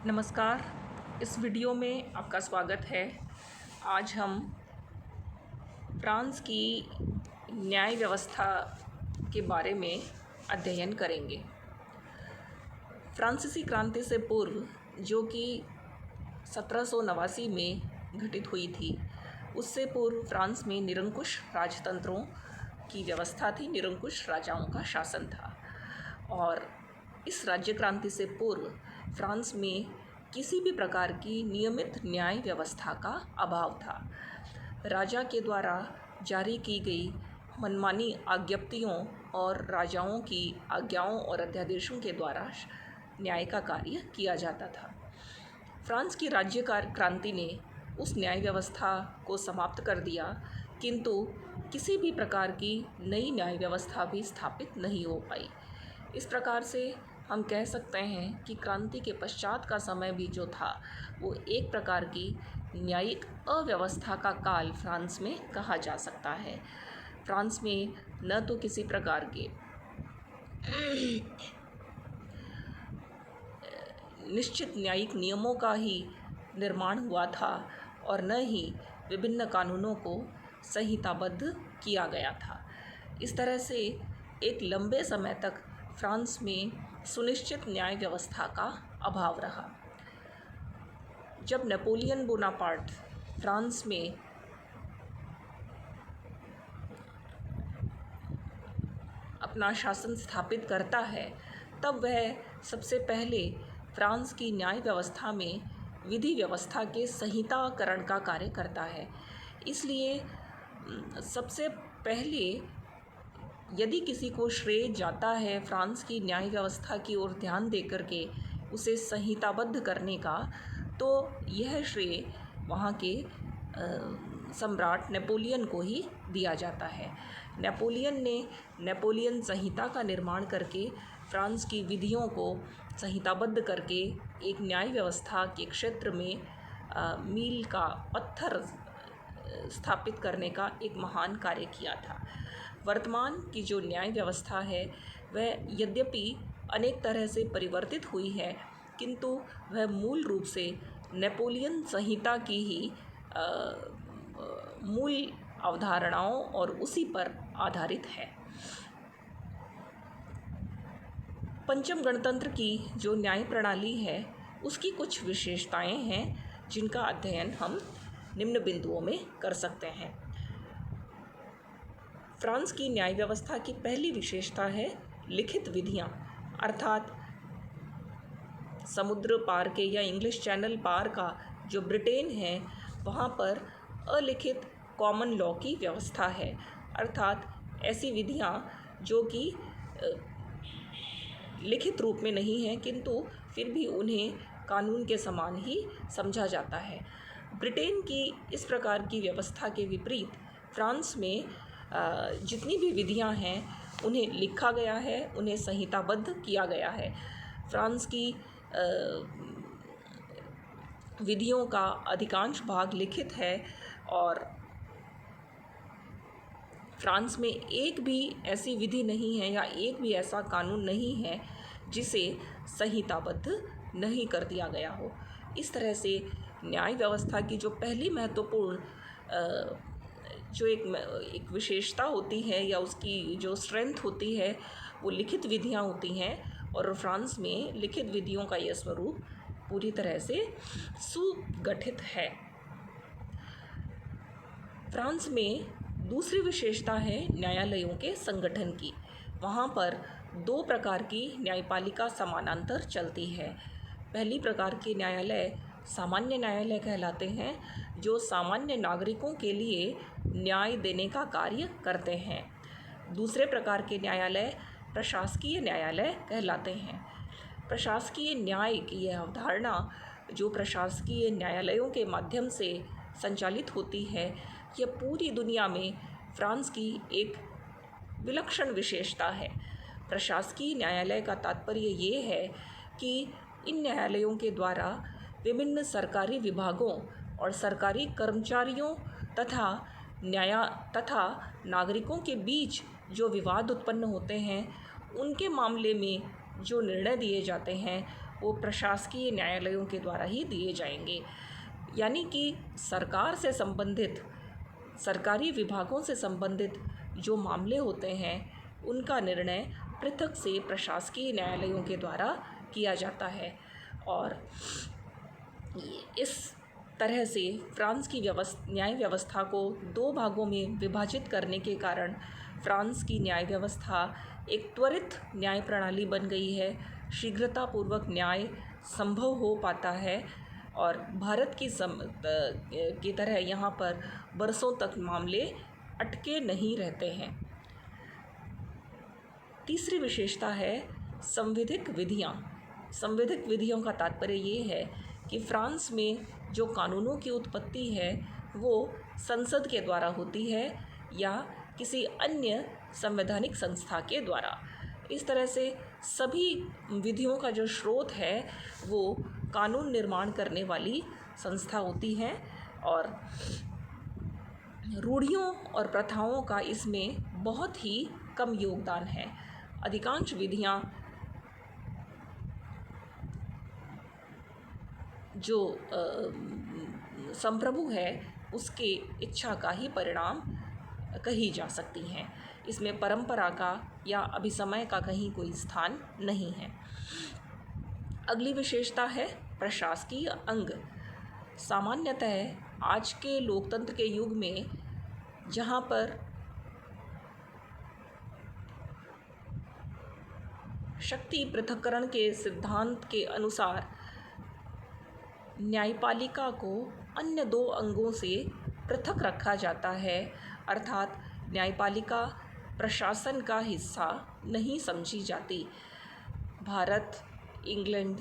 नमस्कार। इस वीडियो में आपका स्वागत है। आज हम फ्रांस की न्याय व्यवस्था के बारे में अध्ययन करेंगे। फ्रांसीसी क्रांति से पूर्व, जो कि 1789 में घटित हुई थी, उससे पूर्व फ्रांस में निरंकुश राजतंत्रों की व्यवस्था थी, निरंकुश राजाओं का शासन था। और इस राज्य क्रांति से पूर्व फ्रांस में किसी भी प्रकार की नियमित न्याय व्यवस्था का अभाव था। राजा के द्वारा जारी की गई मनमानी आज्ञप्तियों और राजाओं की आज्ञाओं और अध्यादेशों के द्वारा न्याय का कार्य किया जाता था। फ्रांस की राज्य क्रांति ने उस न्याय व्यवस्था को समाप्त कर दिया, किंतु किसी भी प्रकार की नई न्याय व्यवस्था भी स्थापित नहीं हो पाई। इस प्रकार से हम कह सकते हैं कि क्रांति के पश्चात का समय भी जो था, वो एक प्रकार की न्यायिक अव्यवस्था का काल फ्रांस में कहा जा सकता है। फ्रांस में न तो किसी प्रकार के निश्चित न्यायिक नियमों का ही निर्माण हुआ था और न ही विभिन्न कानूनों को संहिताबद्ध किया गया था। इस तरह से एक लंबे समय तक फ्रांस में सुनिश्चित न्याय व्यवस्था का अभाव रहा। जब नेपोलियन बोनापार्ट फ्रांस में अपना शासन स्थापित करता है, तब वह सबसे पहले फ्रांस की न्याय व्यवस्था में विधि व्यवस्था के संहिताकरण का कार्य करता है। इसलिए सबसे पहले यदि किसी को श्रेय जाता है फ्रांस की न्याय व्यवस्था की ओर ध्यान देकर के उसे संहिताबद्ध करने का, तो यह श्रेय वहाँ के सम्राट नेपोलियन को ही दिया जाता है। नेपोलियन ने नेपोलियन संहिता का निर्माण करके फ्रांस की विधियों को संहिताबद्ध करके एक न्याय व्यवस्था के क्षेत्र में मील का पत्थर स्थापित करने का एक महान कार्य किया था। वर्तमान की जो न्याय व्यवस्था है, वह यद्यपि अनेक तरह से परिवर्तित हुई है, किंतु वह मूल रूप से नेपोलियन संहिता की ही मूल अवधारणाओं और उसी पर आधारित है। पंचम गणतंत्र की जो न्याय प्रणाली है, उसकी कुछ विशेषताएं हैं जिनका अध्ययन हम निम्न बिंदुओं में कर सकते हैं। फ्रांस की न्याय व्यवस्था की पहली विशेषता है लिखित विधियां, अर्थात समुद्र पार के या इंग्लिश चैनल पार का जो ब्रिटेन है, वहाँ पर अलिखित कॉमन लॉ की व्यवस्था है। अर्थात ऐसी विधियां जो कि लिखित रूप में नहीं हैं, किंतु फिर भी उन्हें कानून के समान ही समझा जाता है। ब्रिटेन की इस प्रकार की व्यवस्था के विपरीत फ्रांस में जितनी भी विधियां हैं, उन्हें लिखा गया है, उन्हें संहिताबद्ध किया गया है। फ्रांस की विधियों का अधिकांश भाग लिखित है और फ्रांस में एक भी ऐसी विधि नहीं है या एक भी ऐसा कानून नहीं है जिसे संहिताबद्ध नहीं कर दिया गया हो। इस तरह से न्याय व्यवस्था की जो पहली महत्वपूर्ण जो एक विशेषता होती है या उसकी जो स्ट्रेंथ होती है, वो लिखित विधियां होती हैं। और फ्रांस में लिखित विधियों का यह स्वरूप पूरी तरह से सुगठित है। फ्रांस में दूसरी विशेषता है न्यायालयों के संगठन की। वहाँ पर दो प्रकार की न्यायपालिका समानांतर चलती है। पहली प्रकार के न्यायालय सामान्य न्यायालय कहलाते हैं, जो सामान्य नागरिकों के लिए न्याय देने का कार्य करते हैं। दूसरे प्रकार के न्यायालय प्रशासकीय न्यायालय कहलाते हैं। प्रशासकीय न्याय की यह अवधारणा जो प्रशासकीय न्यायालयों के माध्यम से संचालित होती है, यह पूरी दुनिया में फ्रांस की एक विलक्षण विशेषता है। प्रशासकीय न्यायालय का तात्पर्य ये है कि इन न्यायालयों के द्वारा विभिन्न सरकारी विभागों और सरकारी कर्मचारियों तथा नागरिकों के बीच जो विवाद उत्पन्न होते हैं, उनके मामले में जो निर्णय दिए जाते हैं, वो प्रशासकीय न्यायालयों के द्वारा ही दिए जाएंगे। यानी कि सरकार से संबंधित, सरकारी विभागों से संबंधित जो मामले होते हैं उनका निर्णय पृथक से प्रशासकीय न्यायालयों के द्वारा किया जाता है। और इस तरह से फ्रांस की न्याय व्यवस्था को 2 भागों में विभाजित करने के कारण फ्रांस की न्याय व्यवस्था एक त्वरित न्याय प्रणाली बन गई है। शीघ्रतापूर्वक न्याय संभव हो पाता है और भारत की तरह यहाँ पर बरसों तक मामले अटके नहीं रहते हैं। तीसरी विशेषता है संविधिक विधियाँ। संविधिक विधियों का तात्पर्य ये है कि फ्रांस में जो कानूनों की उत्पत्ति है वो संसद के द्वारा होती है या किसी अन्य संवैधानिक संस्था के द्वारा। इस तरह से सभी विधियों का जो स्रोत है वो कानून निर्माण करने वाली संस्था होती है और रूढ़ियों और प्रथाओं का इसमें बहुत ही कम योगदान है। अधिकांश विधियाँ जो संप्रभु है उसके इच्छा का ही परिणाम कही जा सकती हैं। इसमें परंपरा का या अभिसमय का कहीं कोई स्थान नहीं है। अगली विशेषता है प्रशासकीय अंग। सामान्यतः आज के लोकतंत्र के युग में जहाँ पर शक्ति पृथक्करण के सिद्धांत के अनुसार न्यायपालिका को अन्य 2 अंगों से पृथक रखा जाता है, अर्थात न्यायपालिका प्रशासन का हिस्सा नहीं समझी जाती। भारत, इंग्लैंड,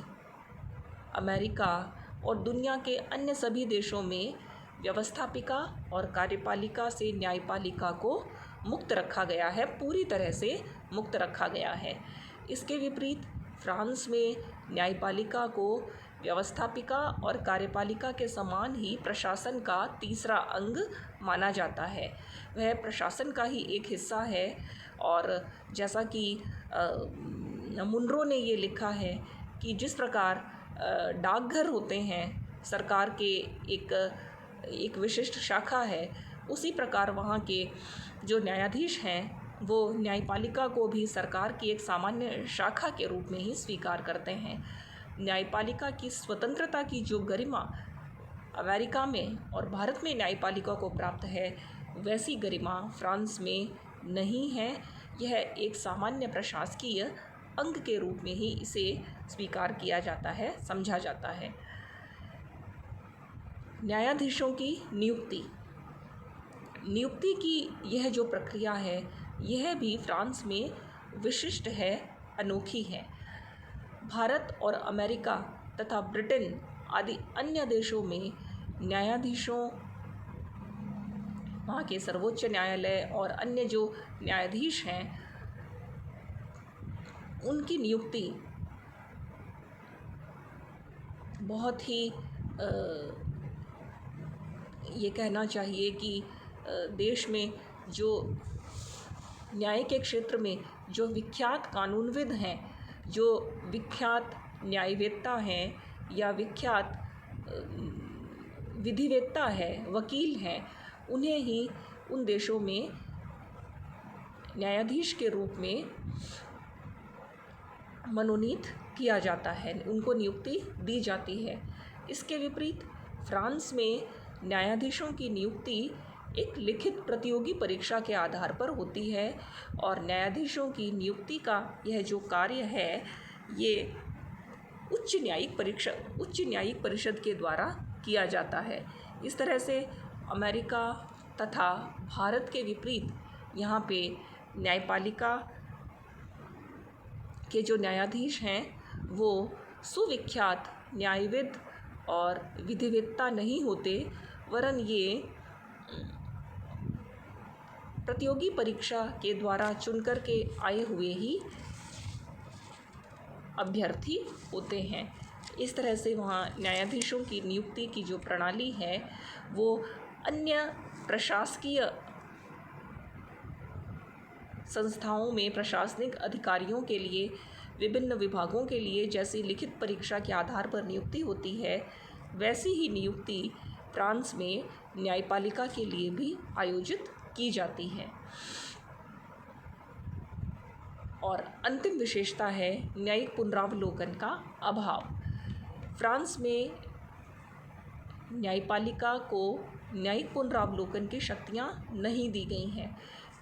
अमेरिका और दुनिया के अन्य सभी देशों में व्यवस्थापिका और कार्यपालिका से न्यायपालिका को मुक्त रखा गया है, पूरी तरह से मुक्त रखा गया है। इसके विपरीत फ्रांस में न्यायपालिका को व्यवस्थापिका और कार्यपालिका के समान ही प्रशासन का तीसरा अंग माना जाता है। वह प्रशासन का ही एक हिस्सा है और जैसा कि मुनरो ने ये लिखा है कि जिस प्रकार डाकघर होते हैं सरकार के एक विशिष्ट शाखा है, उसी प्रकार वहाँ के जो न्यायाधीश हैं वो न्यायपालिका को भी सरकार की एक सामान्य शाखा के रूप में ही स्वीकार करते हैं। न्यायपालिका की स्वतंत्रता की जो गरिमा अमेरिका में और भारत में न्यायपालिका को प्राप्त है, वैसी गरिमा फ्रांस में नहीं है। यह एक सामान्य प्रशासकीय अंग के रूप में ही इसे स्वीकार किया जाता है, समझा जाता है। न्यायाधीशों की नियुक्ति की यह जो प्रक्रिया है, यह भी फ्रांस में विशिष्ट है, अनोखी है। भारत और अमेरिका तथा ब्रिटेन आदि अन्य देशों में न्यायाधीशों, वहाँ के सर्वोच्च न्यायालय और अन्य जो न्यायाधीश हैं उनकी नियुक्ति बहुत ही ये कहना चाहिए कि देश में जो न्याय के क्षेत्र में जो विख्यात कानूनविद हैं, जो विख्यात न्यायवेत्ता हैं या विख्यात विधिवेत्ता है, वकील हैं, उन्हें ही उन देशों में न्यायाधीश के रूप में मनोनीत किया जाता है, उनको नियुक्ति दी जाती है। इसके विपरीत फ्रांस में न्यायाधीशों की नियुक्ति एक लिखित प्रतियोगी परीक्षा के आधार पर होती है और न्यायाधीशों की नियुक्ति का यह जो कार्य है ये उच्च न्यायिक परिषद के द्वारा किया जाता है। इस तरह से अमेरिका तथा भारत के विपरीत यहाँ पे न्यायपालिका के जो न्यायाधीश हैं वो सुविख्यात न्यायविद और विधिवेत्ता नहीं होते, वरन ये प्रतियोगी परीक्षा के द्वारा चुनकर के आए हुए ही अभ्यर्थी होते हैं। इस तरह से वहाँ न्यायाधीशों की नियुक्ति की जो प्रणाली है वो अन्य प्रशासकीय संस्थाओं में प्रशासनिक अधिकारियों के लिए विभिन्न विभागों के लिए जैसी लिखित परीक्षा के आधार पर नियुक्ति होती है, वैसी ही नियुक्ति फ्रांस में न्यायपालिका के लिए भी आयोजित की जाती है। और अंतिम विशेषता है न्यायिक पुनरावलोकन का अभाव। फ्रांस में न्यायपालिका को न्यायिक पुनरावलोकन की शक्तियाँ नहीं दी गई हैं।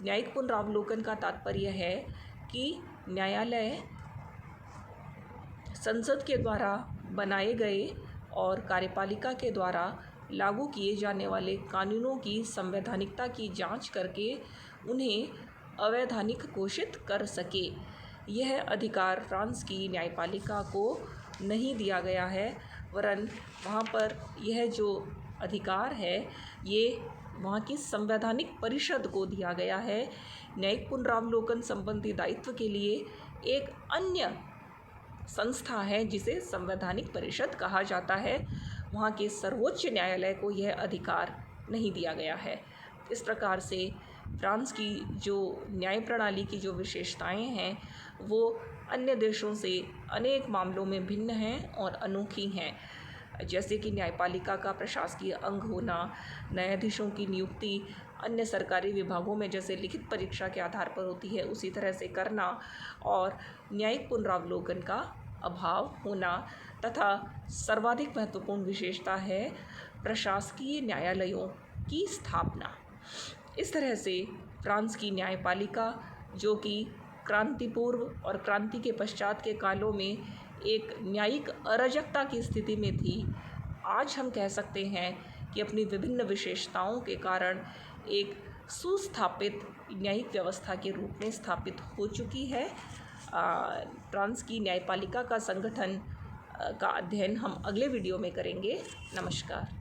न्यायिक पुनरावलोकन का तात्पर्य है कि न्यायालय संसद के द्वारा बनाए गए और कार्यपालिका के द्वारा लागू किए जाने वाले कानूनों की संवैधानिकता की जांच करके उन्हें अवैधानिक घोषित कर सके। यह अधिकार फ्रांस की न्यायपालिका को नहीं दिया गया है, वरन वहाँ पर यह जो अधिकार है ये वहाँ की संवैधानिक परिषद को दिया गया है। न्यायिक पुनरावलोकन संबंधी दायित्व के लिए एक अन्य संस्था है जिसे संवैधानिक परिषद कहा जाता है। वहाँ के सर्वोच्च न्यायालय को यह अधिकार नहीं दिया गया है। इस प्रकार से फ्रांस की जो न्याय प्रणाली की जो विशेषताएं हैं वो अन्य देशों से अनेक मामलों में भिन्न हैं और अनोखी हैं, जैसे कि न्यायपालिका का प्रशासकीय अंग होना, न्यायाधीशों की नियुक्ति अन्य सरकारी विभागों में जैसे लिखित परीक्षा के आधार पर होती है उसी तरह से करना, और न्यायिक पुनरावलोकन का अभाव होना, तथा सर्वाधिक महत्वपूर्ण विशेषता है प्रशासकीय न्यायालयों की स्थापना। इस तरह से फ्रांस की न्यायपालिका, जो कि क्रांति पूर्व और क्रांति के पश्चात के कालों में एक न्यायिक अराजकता की स्थिति में थी, आज हम कह सकते हैं कि अपनी विभिन्न विशेषताओं के कारण एक सुस्थापित न्यायिक व्यवस्था के रूप में स्थापित हो चुकी है। फ्रांस की न्यायपालिका का संगठन का अध्ययन हम अगले वीडियो में करेंगे। नमस्कार।